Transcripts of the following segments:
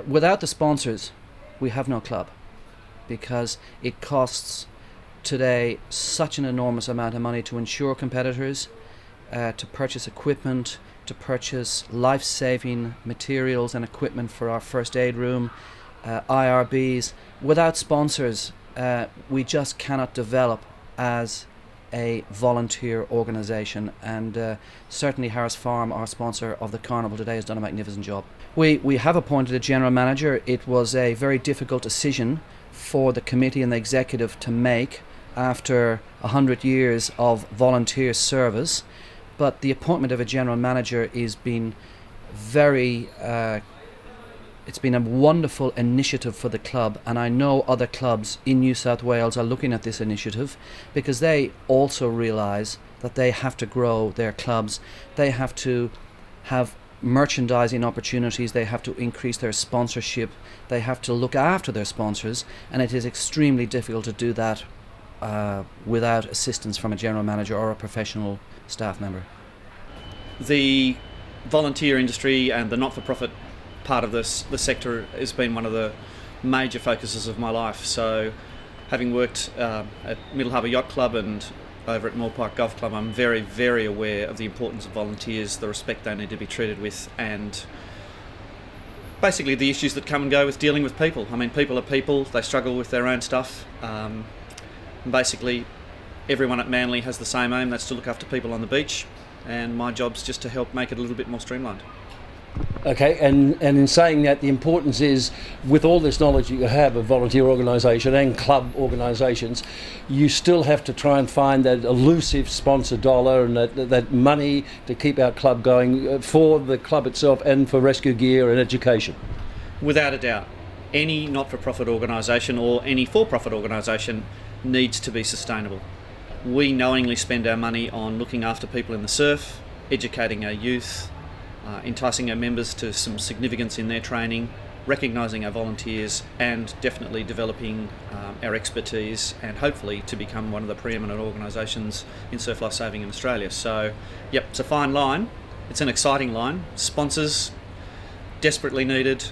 Without the sponsors, we have no club, because it costs today such an enormous amount of money to insure competitors, to purchase equipment, to purchase life-saving materials and equipment for our first aid room, IRBs. Without sponsors, we just cannot develop as a volunteer organisation, and certainly Harris Farm, our sponsor of the Carnival today, has done a magnificent job. We have appointed a general manager. It was a very difficult decision for the committee and the executive to make after 100 years of volunteer service, but the appointment of a general manager has been it's been a wonderful initiative for the club, and I know other clubs in New South Wales are looking at this initiative because they also realise that they have to grow their clubs. They have to have merchandising opportunities, they have to increase their sponsorship, they have to look after their sponsors, and it is extremely difficult to do that without assistance from a general manager or a professional staff member. The volunteer industry and the not-for-profit part of the sector has been one of the major focuses of my life. So having worked at Middle Harbour Yacht Club and over at Mulcahy Golf Club, I'm very, very aware of the importance of volunteers, the respect they need to be treated with, and basically the issues that come and go with dealing with people. I mean, people are people, they struggle with their own stuff. Basically, everyone at Manly has the same aim, that's to look after people on the beach, and my job's just to help make it a little bit more streamlined. Okay, and in saying that, the importance is, with all this knowledge you have of volunteer organisation and club organisations, you still have to try and find that elusive sponsor dollar and that money to keep our club going for the club itself and for rescue gear and education. Without a doubt, any not-for-profit organisation or any for-profit organisation needs to be sustainable. We knowingly spend our money on looking after people in the surf, educating our youth, enticing our members to some significance in their training, recognising our volunteers, and definitely developing our expertise, and hopefully to become one of the preeminent organisations in surf life saving in Australia. So, yep, it's a fine line. It's an exciting line. Sponsors, desperately needed.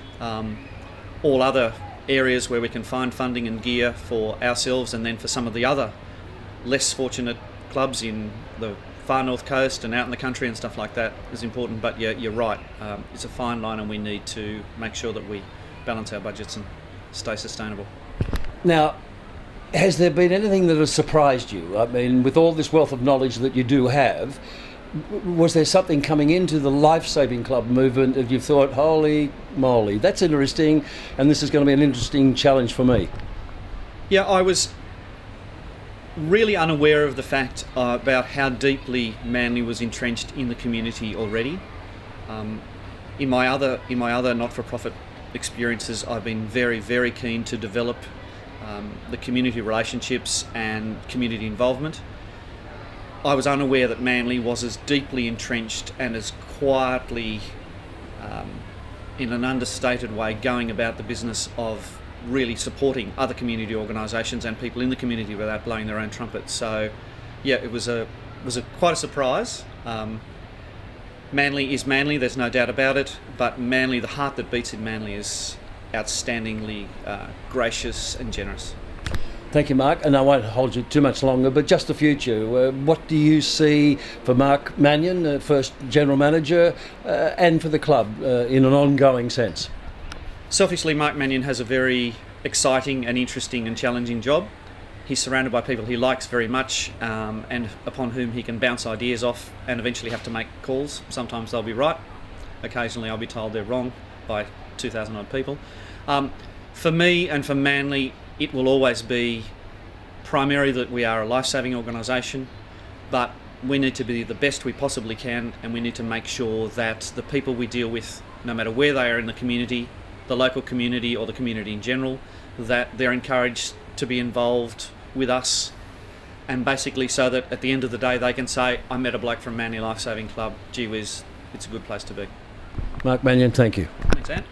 All other areas where we can find funding and gear for ourselves, and then for some of the other less fortunate clubs in the far north coast and out in the country and stuff like that is important. But yeah, you're right, it's a fine line, and we need to make sure that we balance our budgets and stay sustainable. Now, has there been anything that has surprised you? I mean, with all this wealth of knowledge that you do have, was there something coming into the life-saving club movement that you thought, holy moly, that's interesting, and this is going to be an interesting challenge for me? Yeah, I was really unaware of the fact about how deeply Manly was entrenched in the community already. In my other not-for-profit experiences, I've been very, very keen to develop the community relationships and community involvement. I was unaware that Manly was as deeply entrenched and as quietly, in an understated way, going about the business of really supporting other community organisations and people in the community without blowing their own trumpet. So, yeah, it was quite a surprise. Manly is Manly, there's no doubt about it, but Manly, the heart that beats in Manly, is outstandingly gracious and generous. Thank you, Marc, and I won't hold you too much longer, but just the future. What do you see for Marc Manion, first General Manager, and for the club in an ongoing sense? Selfishly, Marc Manion has a very exciting and interesting and challenging job. He's surrounded by people he likes very much, and upon whom he can bounce ideas off and eventually have to make calls. Sometimes they'll be right, occasionally I'll be told they're wrong by 2,000 odd people. For me and for Manly, it will always be primarily that we are a life-saving organisation, but we need to be the best we possibly can, and we need to make sure that the people we deal with, no matter where they are in the community, the local community or the community in general, that they're encouraged to be involved with us, and basically so that at the end of the day they can say, I met a bloke from Manly Life Saving Club, gee whiz, it's a good place to be. Marc Manion, thank you. Thanks, Ant.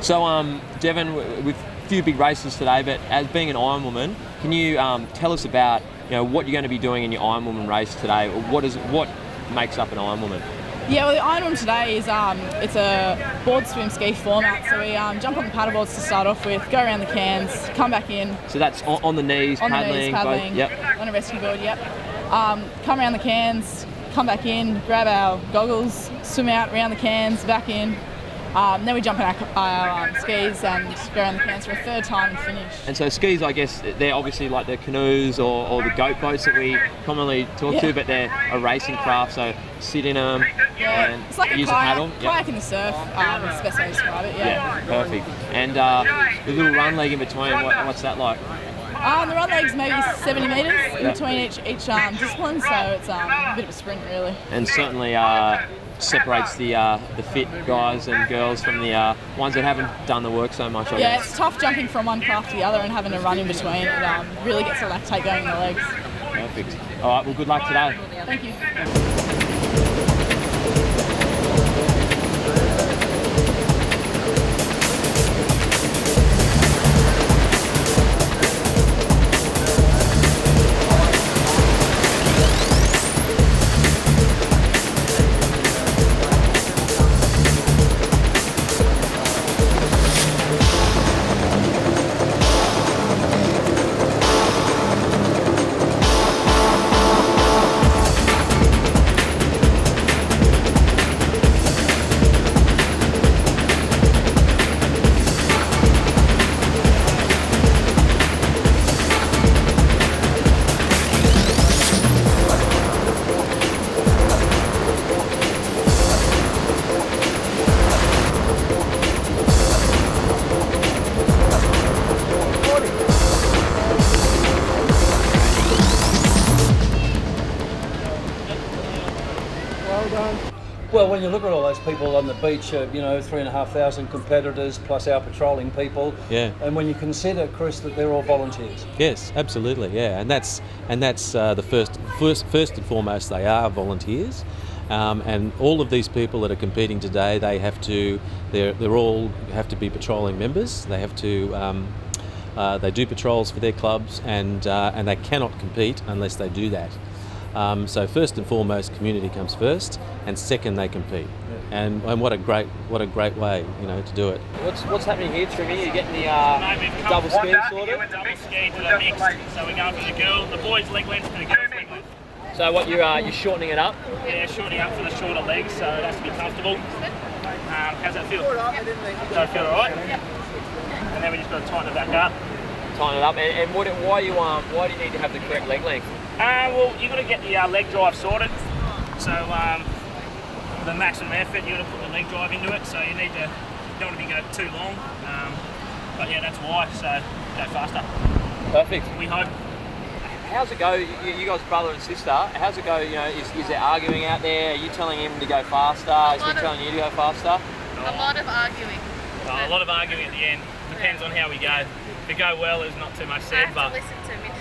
So, Devon, with a few big races today, but as being an Ironwoman, can you tell us about what you're going to be doing in your Ironwoman race today, or what makes up an Ironwoman? Yeah, well, the Ironwoman today is it's a board swim ski format. So we jump on the paddleboards to start off with, go around the cans, come back in. So that's on the knees, On paddling. the knees, paddling, Yep. on a rescue board, yep. Come around the cans, come back in, grab our goggles, swim out around the cans, back in. Then we jump in our skis and go around the cans for a third time and finish. And so skis, I guess, they're obviously like the canoes or the goat boats that we commonly talk to, but they're a racing craft, so sit in them and It's like use a a kayak, paddle. kayak in the surf, is the best way to describe it, Yeah, perfect. And the little run leg in between, what's that like? The run leg's maybe 70 metres in between each discipline, so it's a bit of a sprint really. And certainly separates the fit guys and girls from the ones that haven't done the work so much, I Yeah, guess. it's tough jumping from one craft to the other and having to run in between. It really gets the lactate going in the legs. Perfect. All right, well, good luck today. Thank you. Well, when you look at all those people on the beach, 3,500 competitors plus our patrolling people, and when you consider, Chris, that they're all volunteers. Yes, absolutely, yeah, and that's the first and foremost, they are volunteers, and all of these people that are competing today, they're all have to be patrolling members. They have to they do patrols for their clubs, and they cannot compete unless they do that. So first and foremost, community comes first, and second they compete. Yeah. And what a great way, to do it. What's happening here, Trimmy? You're getting the double ski sorted? Double ski to the mixed. So we're going from the boys' leg length to the girls' leg length. So what you're shortening it up? Yeah, shortening up for the shorter legs, so it has to be comfortable. How's that feel? Does that feel alright? And then we just got to tighten it back up. Tighten it up. And why do you need to have the correct leg length? Well, you've got to get the leg drive sorted. So the maximum effort, you've got to put the leg drive into it. So you don't want to be going too long. But yeah, that's why. So go faster. Perfect. We hope. How's it go? You guys, brother and sister. How's it go? Is there arguing out there? Are you telling him to go faster? Is he telling you to go faster? A lot of arguing. A lot of arguing at the end. Depends on how we go. If we go well, there's not too much said. I have to listen to Mitchell.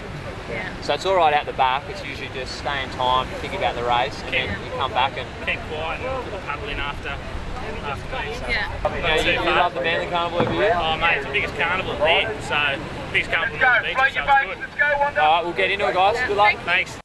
Yeah. So it's all right out the back. It's usually just stay in time, think about the race, and then you come back and keep quiet and put the paddle in after me. So. Yeah. You love the Manly Carnival over here? Oh mate, it's the biggest carnival there. So biggest carnival on the beach, so it's good. All right, we'll get into it, guys. Good luck. Thanks.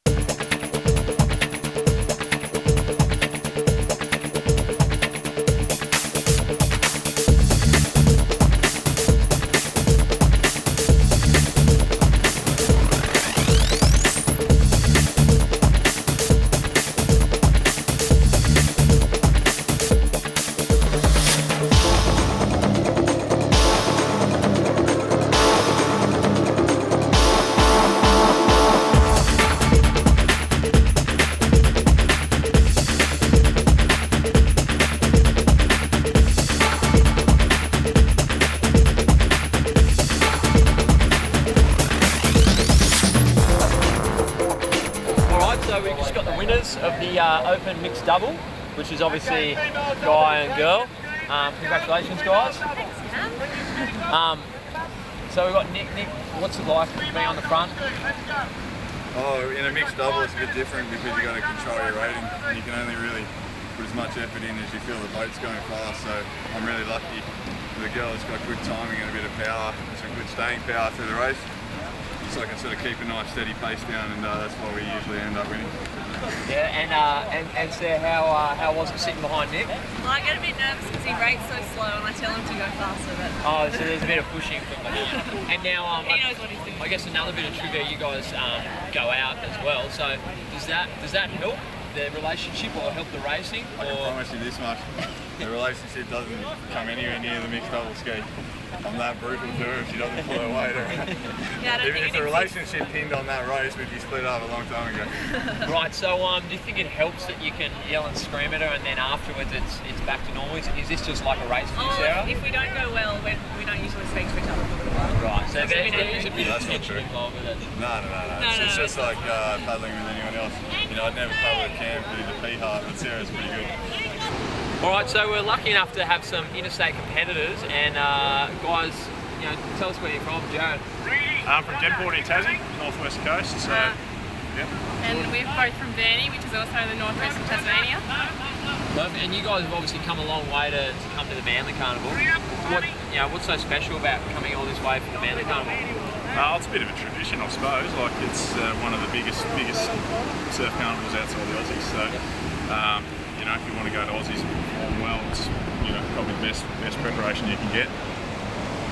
Of the open mixed double, which is obviously guy and girl. Congratulations, guys. So we've got Nick. What's it like being on the front? Oh, in a mixed double it's a bit different because you've got to control your rating. You can only really put as much effort in as you feel the boat's going fast, so I'm really lucky. The girl has got good timing and a bit of power, some good staying power through the race. so I can sort of keep a nice steady pace down, and that's why we usually end up winning. Yeah, and Sarah, how was it sitting behind Nick? Well, I get a bit nervous because he rates so slow and I tell him to go faster, but... Oh, so there's a bit of pushing from the And now, he knows what he's doing. I guess another bit of trivia, you guys go out as well, so does that help the relationship or help the racing? I can promise you this much, the relationship doesn't come anywhere near the mixed double ski. I'm that brutal to her if she doesn't pull her weight. If the relationship pinned on that race, we'd be split up a long time ago. Right, so do you think it helps that you can yell and scream at her and then afterwards it's back to normal? Is this just like a race for you, Sarah? If we don't go well, we don't usually speak to each other. Right, so there is a bit of tension involved with it. No. It's just like paddling with anyone else. You know, I'd never paddle with Cam for the P-Heart, but Sarah's pretty good. Alright, so we're lucky enough to have some interstate competitors, and guys, you know, tell us where you're from. Jared. I'm from Devon in Tassie, northwest coast, so yeah. And we're both from Burnie, which is also the northwest of Tasmania. Perfect. And you guys have obviously come a long way to come to the Manly Carnival. What's so special about coming all this way for the Manly Carnival? It's a bit of a tradition, I suppose. Like, it's one of the biggest surf carnivals outside the Aussies. So, you know, if you want to go to Aussies and perform well, it's, you know, probably the best preparation you can get.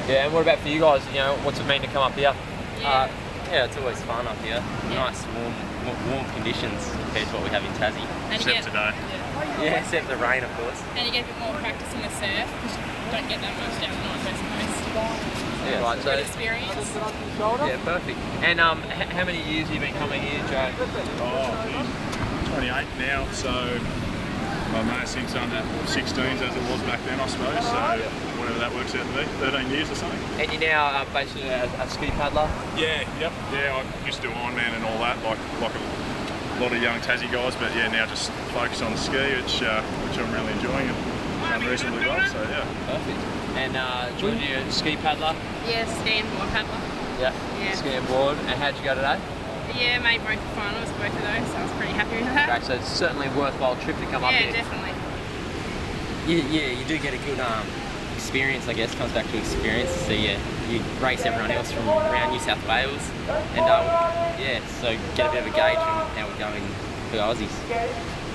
Yeah, and what about for you guys? You know, what's it mean to come up here? Yeah, it's always fun up here. Nice, warm conditions compared to what we have in Tassie. And Except today. Yeah, except the rain, of course. And you get a bit more practice in the surf, because you don't get that much down the northwest coast. Yeah, right, so good experience. Yeah, perfect. And how many years have you been coming here, Joe? 28 now, so I may have since under 16s as it was back then, I suppose. So whatever that works out to be, 13 years or something. And you're now basically a ski paddler? Yeah, I used to do Ironwoman and all that, like a lot of young Tassie guys, but yeah, now just focus on the ski, which I'm really enjoying and done reasonably well. So yeah. Perfect. And Georgie, a ski paddler? Yeah, ski and board paddler. Yeah. Ski and board. And how'd you go today? Yeah, made both the finals, both of those, so I was pretty happy with that. Great, so it's certainly a worthwhile trip to come up here. Yeah, definitely. Yeah, you do get a good experience, I guess. Comes back to experience. So you race everyone else from around New South Wales, and so get a bit of a gauge on how we're going for the Aussies.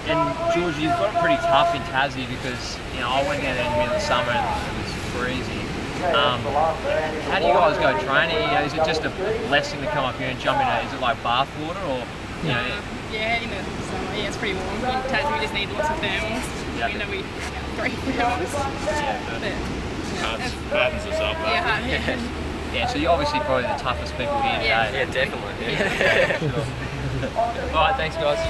And George, you've got it pretty tough in Tassie because, you know, I went down there in the middle of summer and it was freezing. How do you guys go training? You know, is it just a blessing to come up here and jump in? Is it like bath water or, you know? Yeah, in the summer, it's pretty warm. In Tassie, we just need lots of thermals. Yeah. You know, we 3 thermals. Hardens us up. Yeah, so you're obviously probably the toughest people here today. Yeah, definitely. All right, thanks guys.